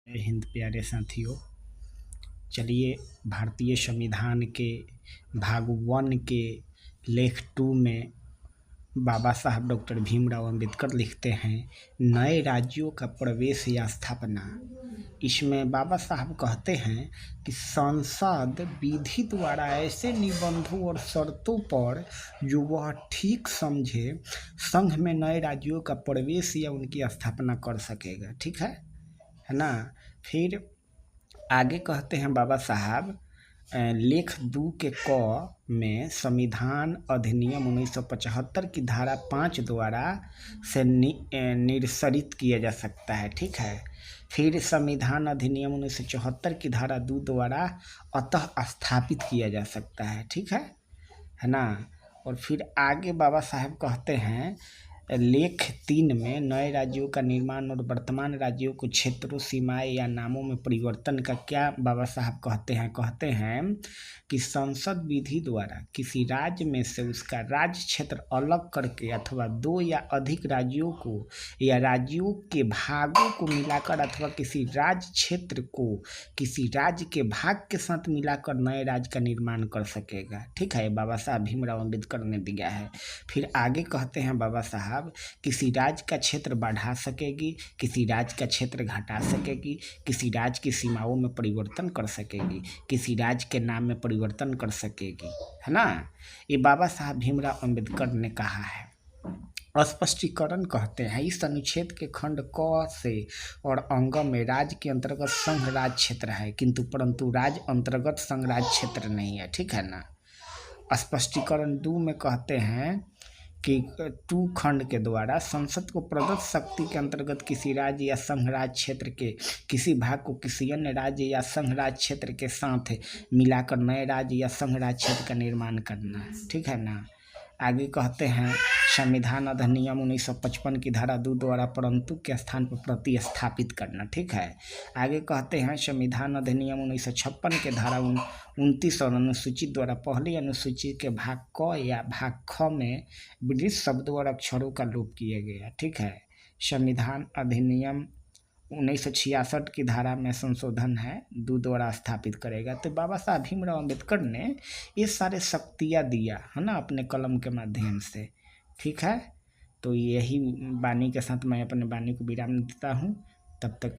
हिंद प्यारे साथियों, चलिए भारतीय संविधान के भाग 1 के लेख 2 में बाबा साहब डॉक्टर भीमराव अंबेडकर लिखते हैं नए राज्यों का प्रवेश या स्थापना। इसमें बाबा साहब कहते हैं कि संसद विधि द्वारा ऐसे निबंधों और शर्तों पर जो वह ठीक समझे संघ में नए राज्यों का प्रवेश या उनकी स्थापना कर सकेगा। ठीक है ना। फिर आगे कहते हैं बाबा साहब लेख 2 के क में संविधान अधिनियम 1975 की धारा 5 द्वारा से निरसरित किया जा सकता है। ठीक है। फिर संविधान अधिनियम 1974 की धारा 2 द्वारा अतः स्थापित किया जा सकता है। ठीक है ना। और फिर आगे बाबा साहब कहते हैं लेख 3 में नए राज्यों का निर्माण और वर्तमान राज्यों को क्षेत्रों, सीमाएं या नामों में परिवर्तन का क्या बाबा साहब कहते हैं कि संसद विधि द्वारा किसी राज्य में से उसका राज्य क्षेत्र अलग करके अथवा 2 या अधिक राज्यों को या राज्यों के भागों को मिलाकर अथवा किसी राज्य क्षेत्र को किसी राज्य के भाग के साथ मिलाकर नए राज्य का निर्माण कर सकेगा। ठीक है, बाबा साहब भीमराव अंबेडकर ने दिया है। फिर आगे कहते हैं बाबा साहब किसी राज्य का क्षेत्र बढ़ा सकेगी, किसी राज्य का क्षेत्र घटा सकेगी, किसी राज्य की सीमाओं में परिवर्तन कर सकेगी, किसी राज्य के नाम में परिवर्तन कर सकेगी, है ना। ये बाबा साहब भीमराव अंबेडकर ने कहा है। स्पष्टीकरण कहते हैं इस अनुच्छेद के खंड क से और अंग में राज्य के अंतर्गत संघ राज्य क्षेत्र है, परंतु राज्य अंतर्गत संघ राज्य क्षेत्र नहीं है। ठीक है ना। स्पष्टीकरण 2 में कहते हैं कि 2 खंड के द्वारा संसद को प्रदत्त शक्ति के अंतर्गत किसी राज्य या संघ राज्य क्षेत्र के किसी भाग को किसी अन्य राज्य या संघ राज्य क्षेत्र के साथ मिलाकर नए राज्य या संघ राज्य क्षेत्र का निर्माण करना है। ठीक है ना। आगे कहते हैं संविधान अधिनियम 1955 की धारा 2 द्वारा परंतु के स्थान पर प्रतिस्थापित करना। ठीक है। आगे कहते हैं संविधान अधिनियम 1956 के धारा 29 और अनुसूचित द्वारा पहली अनुसूची के भाग क या भाग ख में ब्रिटिश शब्दों और अक्षरों का लोप किया गया। ठीक है। संविधान अधिनियम 1966 की धारा में संशोधन है 2 द्वारा स्थापित करेगा। तो बाबा साहब भीमराव अंबेडकर ने ये सारे शक्तियाँ दिया है ना अपने कलम के माध्यम से। ठीक है। तो यही वाणी के साथ मैं अपने वाणी को विराम देता हूँ। तब तक